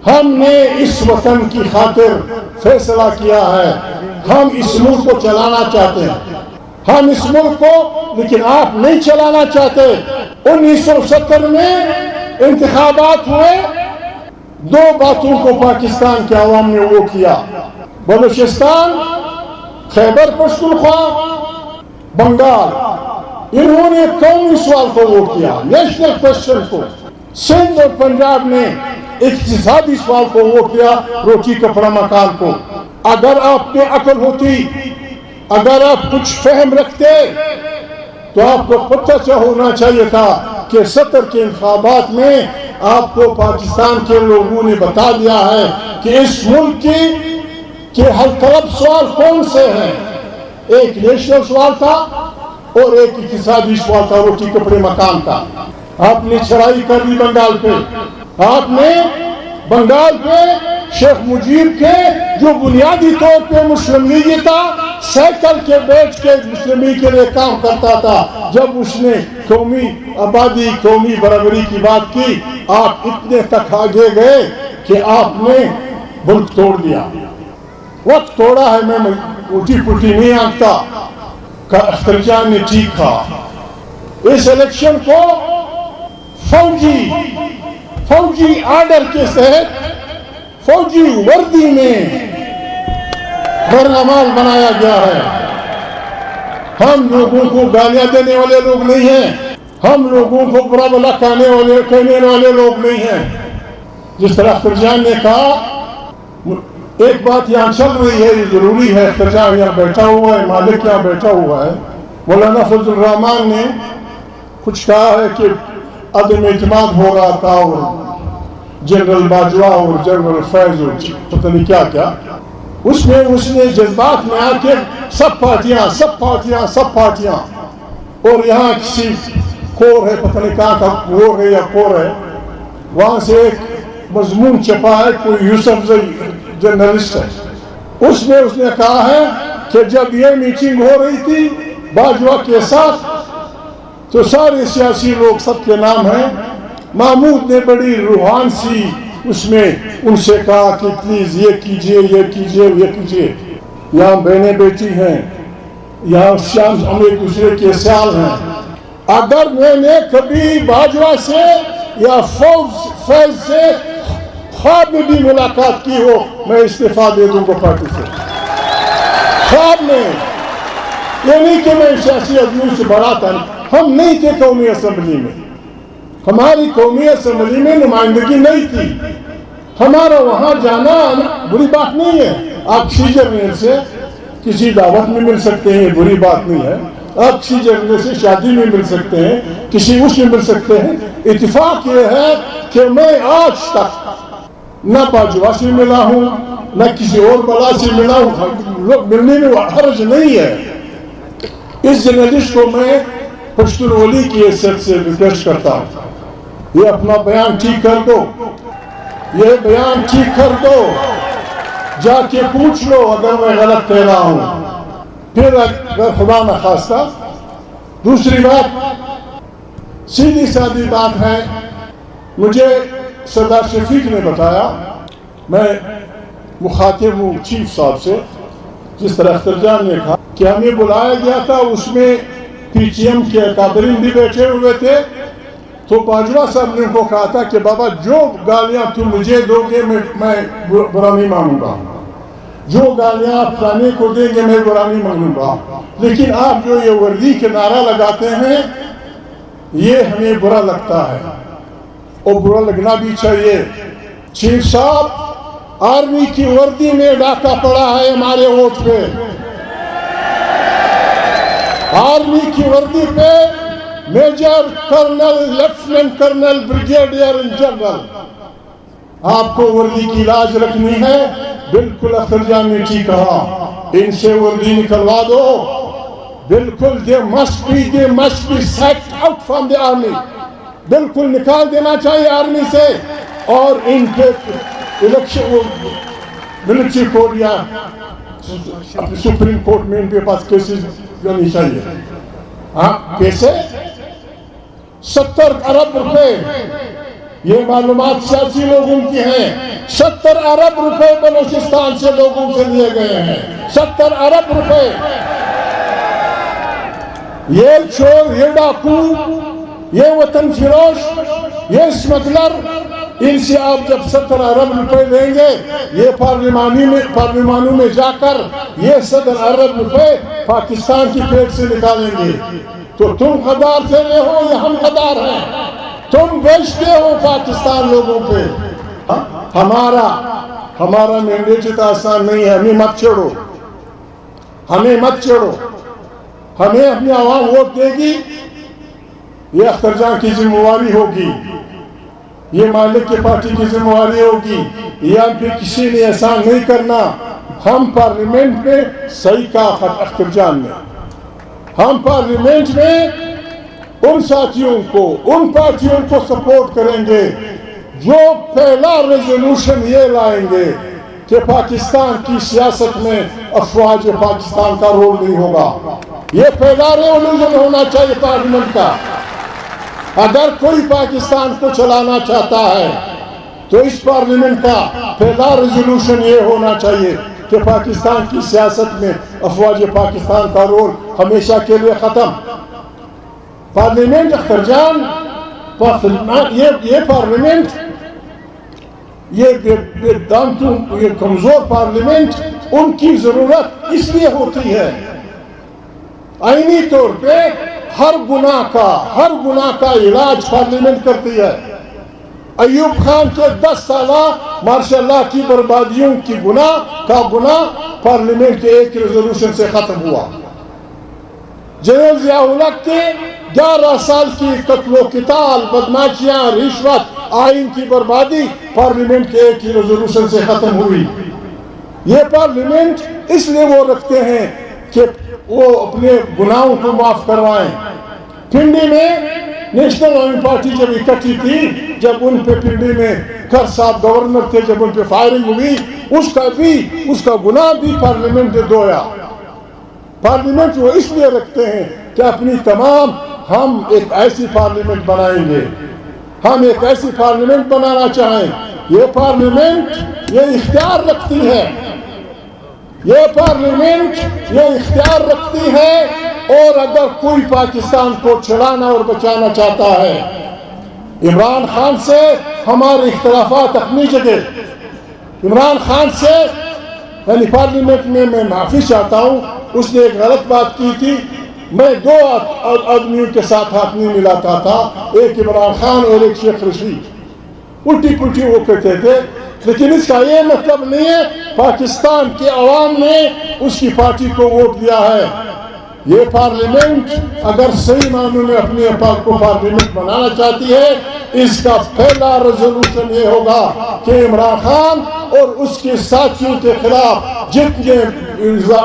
ہم نے اس وطن کی خاطر فیصلہ کیا ہے، ہم اس ملک کو چلانا چاہتے ہیں، ہم اس ملک کو، لیکن آپ نہیں چلانا چاہتے۔ 1970 میں انتخابات ہوئے، دو باتوں کو پاکستان کے عوام نے وہ کیا، بلوچستان، خیبر پختونخوا، بنگال، انہوں نے قومی سوال کو ووٹ کیا، نیشنل کوسچن کو۔ سندھ اور پنجاب نے اقتصادی سوال کو ووٹ کیا، روٹی کپڑا مکان کو۔ اگر آپ میں عقل ہوتی، اگر آپ کچھ فہم رکھتے تو آپ کو پتہ ہونا چاہیے تھا کہ 70 کے انتخابات میں آپ کو پاکستان کے لوگوں نے بتا دیا ہے کہ اس ملک کے حل طلب سوال کون سے ہیں۔ ایک نیشنل سوال تھا اور ایک اقتصادی سوال تھا، روٹی کپڑے مکان کا۔ آپ نے چڑھائی کر دی بنگال پہ، آپ نے بنگال پہ شیخ مجیب کے جو بنیادی طور پہ مسلم لیگی تھا، سائیکل کے بیٹھ کے مسلم لیگ کے لیے کام کرتا تھا، جب اس نے قومی آبادی، قومی برابری کی بات کی، آپ اتنے تک آگے گئے کہ آپ نے ملک توڑ دیا۔ وقت توڑا ہے، میں اٹھی پٹی نہیں آنکتا کہ اختر جان نے ٹھیک کہا۔ اس الیکشن کو فوجی آرڈر کے تحت فوجی وردی میں برعمل بنایا گیا ہے۔ ہم لوگوں کو گالیاں دینے والے لوگ نہیں ہیں، ہم لوگوں کو برا بلا کہنے والے لوگ نہیں ہیں۔ جس طرح اختر جان نے کہا، ایک بات یہاں چل رہی ہے، یہ ضروری ہے، اختر جان یہاں بیٹھا ہوا ہے، مالک یہاں بیٹھا ہوا ہے، مولانا فضل الرحمان نے کچھ کہا ہے کہ عدم اعتماد ہو رہا تھا، اور جنرل باجوہ اور جنرل فیض اور پتہ نہیں کیا کیا، اس نے جذبات میں آ کے سب پارٹیاں، اور یہاں کسی کور ہے، پتہ نہیں کہاں کا کور ہے یا کور ہے، وہاں سے ایک مضمون چھپا ہے، کوئی یوسف جرنلسٹ ہے، اس نے کہا ہے کہ جب یہ میٹنگ ہو رہی تھی باجوہ کے ساتھ تو سارے سیاسی لوگ، سب کے نام ہیں، محمود نے بڑی روحان سی اس میں ان سے کہا کہ پلیز یہ کیجئے۔ یہاں بہنیں بیٹی ہیں، یہاں ہم ایک دوسرے کے سیال ہیں۔ اگر میں نے کبھی باجوہ سے یا فیض سے خواب میں بھی ملاقات کی ہو، میں استعفیٰ دے دوں گا پارٹی سے، خواب میں۔ یہ نہیں کہ میں سیاسی آدمیوں سے بڑا تھا، ہم نہیں تھے قومی اسمبلی میں، ہماری قومی اسمبلی میں نمائندگی نہیں تھی، ہمارا وہاں جانا بری بات نہیں ہے۔ آپ کسی جرنیل سے کسی دعوت میں مل سکتے ہیں، یہ بری بات نہیں ہے، آپ کسی جرنیل سے شادی میں مل سکتے ہیں، کسی اس میں مل سکتے ہیں۔ اتفاق یہ ہے کہ میں آج تک نہ باجوہ سے ملا ہوں، نہ کسی اور بلا سے ملا ہوں، لوگ ملنے میں حرج نہیں ہے۔ اس جرنلسٹ کو میں پشتون ولی کی حیثیت سے ریکویسٹ کرتا ہوں، یہ اپنا بیان ٹھیک کر دو، یہ بیان ٹھیک کر دو، جا کے پوچھ لو اگر میں غلط کہہ رہا ہوں، پھر اگر خدا نخواستہ۔ دوسری بات، سیدھی سادی بات ہے، مجھے سردار شفیق نے بتایا، میں مخاطب ہوں چیف صاحب سے، جس طرح اختر جان نے کہا کہ ہمیں بلایا گیا تھا، اس میں پی ٹی ایم کے اکابرین بھی بیٹھے ہوئے تھے، تو باجوہ صاحب نے ان کو کہا تھا کہ بابا جو گالیاں تم مجھے دو گے میں برا نہیں مانوں گا، جو گالیاں آپ فلانے کو دیں گے میں برا نہیں مانوں گا، لیکن آپ جو یہ وردی کے نعرہ لگاتے ہیں یہ ہمیں برا لگتا ہے، اور برا لگنا بھی چاہیے۔ چیف صاحب، آرمی کی وردی میں ڈاکہ پڑا ہے ہمارے ووٹ پہ، آرمی کی وردی پہ major, colonel, lieutenant colonel, brigadier general. آپ کو وردی کی لاج رکھنی ہے، بالکل اختر جان نے ٹھیک کہا، ان سے وردی نکلوا دو، بالکل they must be sacked out from the army، بالکل نکال دینا چاہیے آرمی سے، اور ان کے الیکشن ملٹری کورٹ یا سپریم کورٹ میں ان کے پاس کیسز جانی چاہیے۔ ہاں، کیسے 70 ارب روپے یہ معلومات سیاسی لوگوں کی ہیں. 70 ارب روپے بلوچستان سے لوگوں سے لیے گئے ہیں. 70 ارب روپے. یہ چور، یہ ڈاکو، یہ وطن فروش، یہ اسمگلر، ان سے آپ جب 70 ارب روپے لیں گے، یہ پارلیمانوں میں جا کر یہ 70 ارب روپے پاکستان کی پیٹ سے نکالیں گے. تو تم غدار سے رہے ہو یا ہم غدار ہیں؟ تم بیچتے ہو پاکستان لوگوں پہ. ہمارا مینڈیٹ اتنا آسان نہیں ہے. ہمیں مت چھوڑو، ہمیں مت چھوڑو. ہمیں اپنی عوام ووٹ دے گی، یہ اختر جان کی ذمہ داری ہوگی، یہ مالک کی پارٹی کی ذمہ داری ہوگی. یہ ہم پہ کسی نے احسان نہیں کرنا. ہم پارلیمنٹ میں صحیح کہا اختر جان نے، ہم پارلیمنٹ میں ان ساتھیوں کو، ان پارٹیوں کو سپورٹ کریں گے جو پہلا ریزولوشن یہ لائیں گے کہ پاکستان کی سیاست میں افواج پاکستان کا رول نہیں ہوگا. یہ پہلا ریزولوشن ہونا چاہیے پارلیمنٹ کا. اگر کوئی پاکستان کو چلانا چاہتا ہے تو اس پارلیمنٹ کا پہلا ریزولوشن یہ ہونا چاہیے کہ پاکستان کی سیاست میں افواج پاکستان کا رول ہمیشہ کے لیے ختم. پارلیمنٹ اختر جان، یہ پارلیمنٹ، یہ دانتوں، یہ کمزور پارلیمنٹ، ان کی ضرورت اس لیے ہوتی ہے آئینی طور پہ ہر گناہ کا علاج پارلیمنٹ کرتی ہے. ایوب خان کے 10 سالہ ماشاء اللہ کی بربادیوں کی گناہ پارلیمنٹ کے ایک ریزولوشن سے ختم ہوا. جنرل ضیاء الحق کے 11 سال کی قتل و قتال، بدماشیاں، رشوت، آئین کی بربادی پارلیمنٹ کے ایک ہی ریزولوشن سے ختم ہوئی. یہ پارلیمنٹ اس لیے وہ رکھتے ہیں کہ وہ اپنے گناہوں کو معاف کروائیں. پنڈی میں نیشنل عوامی پارٹی جب اکٹھی تھی، جب ان پہ پنڈی میں کر صاحب گورنر تھے، جب ان پہ فائرنگ ہوئی، اس کا گناہ بھی پارلیمنٹ نے دھویا. پارلیمنٹ وہ اس لیے رکھتے ہیں کہ اپنی تمام، ہم ایک ایسی پارلیمنٹ بنائیں گے، ہم ایک ایسی پارلیمنٹ بنانا چاہیں. یہ پارلیمنٹ یہ اختیار رکھتی ہے، یہ پارلیمنٹ یہ اختیار رکھتی ہے. اور اگر کوئی پاکستان کو چلانا اور بچانا چاہتا ہے، عمران خان سے ہمارے اختلافات اپنی جگہ. عمران خان سے یعنی پارلیمنٹ میں میں معافی چاہتا ہوں، اس نے ایک غلط بات کی تھی. میں 2 آدمیوں کے ساتھ ہاتھ نہیں ملاتا تھا، ایک عمران خان اور ایک شیخ رشید. الٹی پلٹی وہ کہتے تھے، لیکن اس کا یہ مطلب نہیں ہے پاکستان کے عوام نے اس کی پارٹی کو ووٹ دیا ہے. یہ پارلیمنٹ اگر صحیح معنوں میں اپنے آپ کو پارلیمنٹ بنانا چاہتی ہے، اس کا پہلا ریزولوشن یہ ہوگا کہ عمران خان اور اس کے ساتھیوں کے خلاف جتنے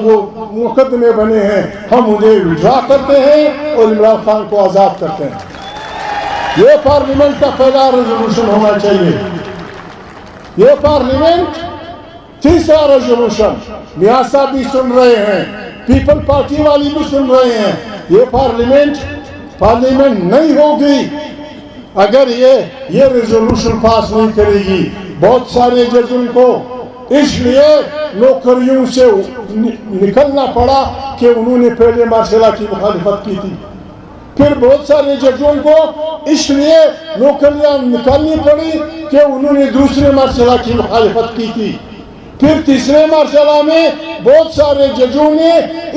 وہ مقدمے بنے ہیں ہم انہیں وڈرا کرتے ہیں اور عمران خان کو آزاد کرتے ہیں. یہ پارلیمنٹ کا پہلا ریزولوشن ہونا چاہیے. یہ پارلیمنٹ تیسرا ریزولوشن، میاں صاحب بھی سن رہے ہیں، پیپل پارٹی والی بھی سن رہے ہیں. یہ پارلیمنٹ نہیں ہوگی اگر یہ ریزولوشن پاس نہیں کرے گی. بہت سارے ججوں کو اس لیے نوکریوں سے نکلنا پڑا کہ انہوں نے پہلے مارشل کی مخالفت کی تھی. پھر بہت سارے ججوں کو اس لیے نوکریاں نکالنی پڑی کہ انہوں نے دوسرے مارشل کی مخالفت کی تھی. پھر تیسرے مرحلہ میں بہت سارے ججوں نے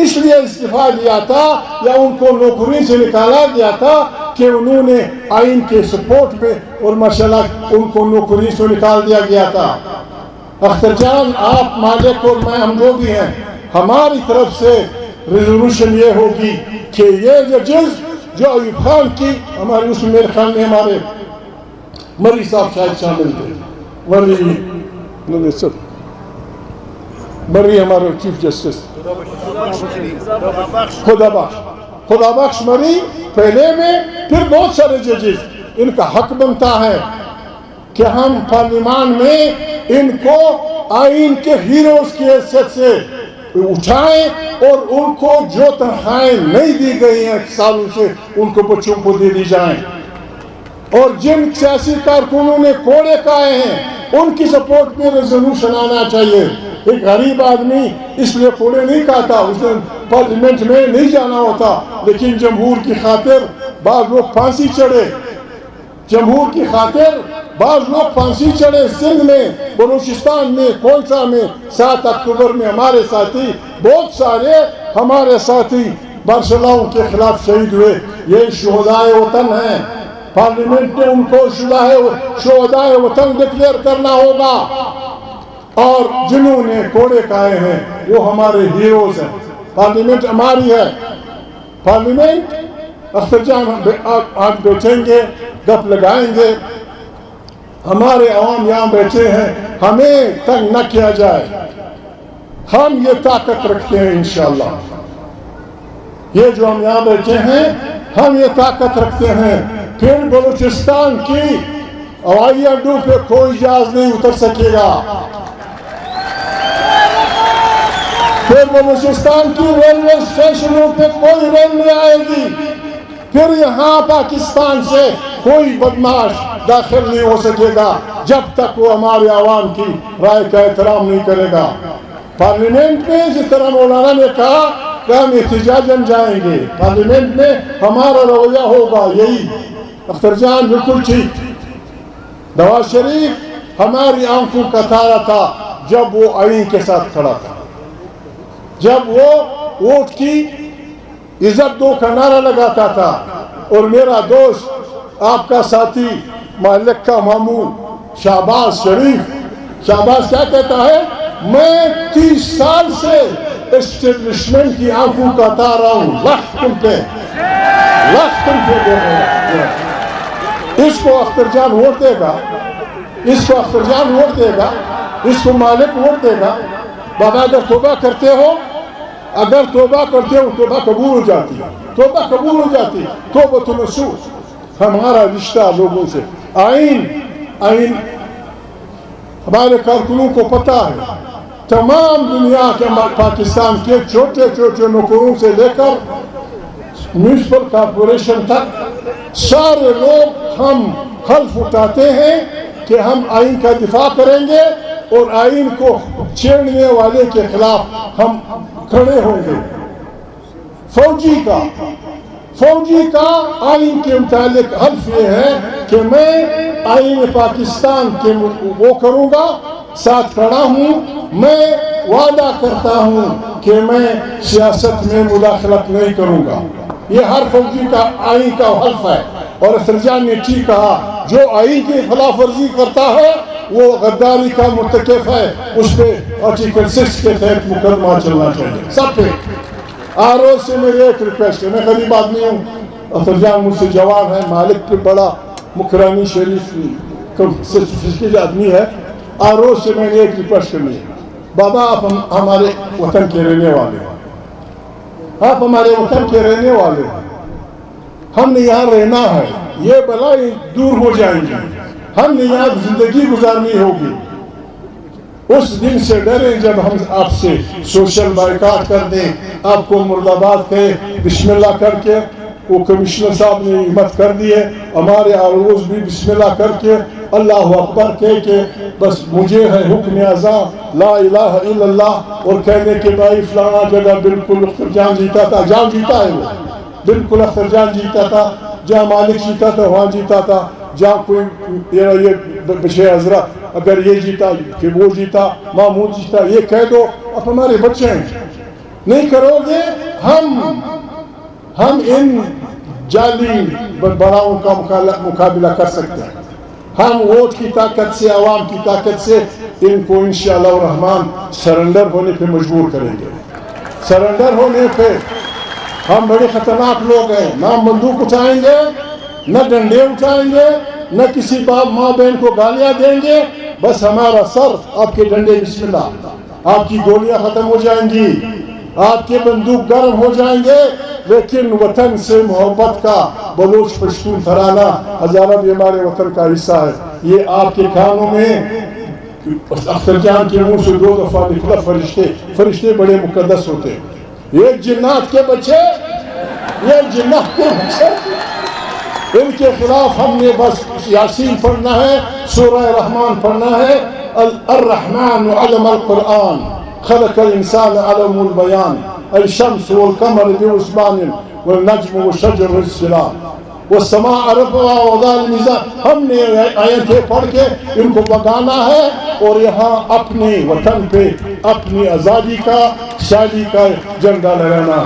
اس لیے استعفیٰ دیا تھا یا ان کو نوکری سے نکالا گیا تھا کہ انہوں نے آئین کے سپورٹ میں اور ماشاءاللہ ان کو نوکری سے نکال دیا گیا تھا. اختر جان، آپ مالک اور میں ہم جو بھی ہیں، ہماری طرف سے ریزولوشن یہ ہوگی کہ یہ ججز جو ایوب خان کی ہمارے اس میں میرے خیال میں ہمارے مری صاحب شاید شامل تھے، مری ہمارے چیف جسٹس خدا بخش مری پہلے میں. پھر بہت سارے ججز، ان کا حق بنتا ہے کہ ہم پارلیمان میں ان کو آئین کے ہیروز کی حیثیت سے اٹھائیں اور ان کو جو تنخواہیں نہیں دی گئی ہیں سالوں سے ان کو بچوں کو دے دی جائیں. اور جن سیاسی کارکنوں نے کوڑے کھائے ہیں ان کی سپورٹ میں ریزولوشن آنا چاہیے. ایک غریب آدمی اس لیے کوڑے نہیں کھاتا, اس نے پارلیمنٹ میں نہیں جانا ہوتا, لیکن جمہور کی خاطر بعض لوگ پھانسی چڑھے, جمہور کی خاطر بعض لوگ پھانسی چڑھے. سندھ میں, بلوچستان میں, کونسا میں 7 اکتوبر میں ہمارے ساتھی, بہت سارے ہمارے ساتھی بارسلاؤں کے خلاف شہید ہوئے. یہ شہدائے وطن ہیں. پارلیمنٹ نے ان کو شہدائے وطن ڈکلیئر کرنا ہوگا, اور جنہوں نے کوڑے کھائے ہیں وہ ہمارے ہیروز ہیں. پارلیمنٹ ہماری ہے. پارلیمنٹ اختر جان آپ بیٹھیں گے, گپ لگائیں گے, ہمارے عوام یہاں بیٹھے ہیں, ہمیں تنگ نہ کیا جائے. ہم یہ طاقت رکھتے ہیں انشاءاللہ. یہ جو ہم یہاں بیٹھے ہیں ہم یہ طاقت رکھتے ہیں. پھر بلوچستان کی ہوائی اڈوں پہ کوئی جہاز نہیں اتر سکے گا. پھر بلوچستان کی ریلوے اسٹیشنوں پہ کوئی ریل نہیں آئے گی. پھر یہاں پاکستان سے کوئی بدماش داخل نہیں ہو سکے گا جب تک وہ ہمارے عوام کی رائے کا احترام نہیں کرے گا. پارلیمنٹ میں جس طرح مولانا نے کہا کہ ہم احتجاجاً جائیں گے, پارلیمنٹ میں ہمارا رویہ ہوگا یہی. اختر جان بالکل ٹھیک. نواز شریف ہماری آنکھوں کا تارا تھا جب وہ آئین کے ساتھ کھڑا تھا, جب وہ ووٹ کی عزت دو کا نعرہ لگاتا تھا. اور میرا دوست آپ کا ساتھی مالک کا ماموں شہباز شریف, شہباز کیا کہتا ہے, میں 30 سال سے اسٹیبلشمنٹ کی آنکھوں کا تارا ہوں, لخت تم پہ دیکھ رہے ہیں. اس کو اختر جان ووٹ دے گا, اس کو اختر جان ووٹ دے گا, اس کو مالک ووٹ دے گا. بابا اگر توبہ کرتے ہو, اگر توبہ کرتے ہو توبہ قبول ہو جاتی, توبہ قبول ہو جاتی. توبہ نصوح ہمارا رشتہ لوگوں سے. آئین ہمارے کارکنوں کو پتہ ہے, تمام دنیا کے پاکستان کے چھوٹے چھوٹے نوکروں سے لے کر میونسپل کارپوریشن تک سارے لوگ ہم حلف اٹھاتے ہیں کہ ہم آئین کا دفاع کریں گے اور آئین کو چھیڑنے والے کے خلاف ہم کھڑے ہوں گے. فوجی کا آئین کے متعلق حلف یہ ہے کہ میں آئین پاکستان کے وہ کروں گا, ساتھ کھڑا ہوں. میں وعدہ کرتا ہوں کہ میں سیاست میں مداخلت نہیں کروں گا. یہ ہر فوجی کا آئین کا حلف ہے. اور اختر جان نے ٹھیک کہا, جو آئین کی خلاف ورزی کرتا ہے وہ غداری کا مرتکب ہے, اس پہ آرٹیکل 6 کے تحت مقدمہ چلنا چاہیے سب پہ. آرو سے میری ایک ریکویسٹ ہے, میں غریب آدمی ہوں, اختر جان مجھ سے جوان ہے, مالک پہ بڑا مکرانی شریف سرٹیفکیٹ آدمی ہے. آرو سے میں نے ایک ریکویسٹ کرنی ہے, بابا آپ ہمارے وطن کے رہنے والے ہیں, آپ ہمارے وطن کے رہنے والے ہیں, ہم نے یہاں رہنا ہے, یہ بلائیں دور ہو جائیں گی, ہم نے یہاں زندگی گزارنی ہوگی. اس دن سے ڈریں جب ہم آپ سے سوشل بائیکاٹ کر دیں, آپ کو مرد آباد کہے بسم اللہ کر کے. وہ کمشنر صاحب نے ہمت کر دیے, ہمارے آروز بھی بسم اللہ کر کے اللہ اکبر کہہ کے بس مجھے ہے حکم ازاں لا الہ الا اللہ, اور کہنے کے بھائی فلانا جگہ بالکل اختر جان جیتا تھا, جان جیتا ہے وہ, بالکل اختر جان جیتا تھا, جہاں مالک جیتا تھا وہاں جیتا تھا, جہاں کوئی یہ بچے حضرت اگر یہ جیتا کہ وہ جیتا, محمود جیتا, یہ کہہ دو. اب ہمارے بچے ہیں, نہیں کرو گے ہم ان جعلی بڑاؤں کا مقابلہ کر سکتے ہیں. ہم ووٹ کی طاقت سے, عوام کی طاقت سے ان کو انشاءاللہ الرحمن سرنڈر ہونے پہ مجبور کریں گے. سرنڈر ہونے پہ ہم بڑے خطرناک لوگ ہیں, نہ بندوق اٹھائیں گے, نہ ڈنڈے اٹھائیں گے, نہ کسی باپ ماں بہن کو گالیاں دیں گے. بس ہمارا سر, آپ کے ڈنڈے بسم اللہ, آپ کی گولیاں ختم ہو جائیں گی, آپ کے بندوق گرم ہو جائیں گے, لیکن وطن سے محبت کا بلوچ پشتون ترانہ ہزارہ بھی ہمارے وطن کا حصہ ہے. یہ آپ کے کانوں میں اختر جان کے منہ سے 2 دفعہ نکلا فرشتے بڑے مقدس ہوتے ہیں. یہ جنات کے بچے ان کے خلاف ہم نے بس یاسین پڑھنا ہے، سورہ رحمان پڑھنا ہے. الرحمن علم القرآن خلق الانسان علم البیان الشمس والقمر بحسبان والنجم والشجر والسلام والسماء رفعها ووضع الميزان. ہم نے آیتیں پڑھ کے ان کو بگانا ہے اور یہاں اپنے وطن پہ اپنی آزادی کا، شادی کا جھنڈا لہرانا ہے.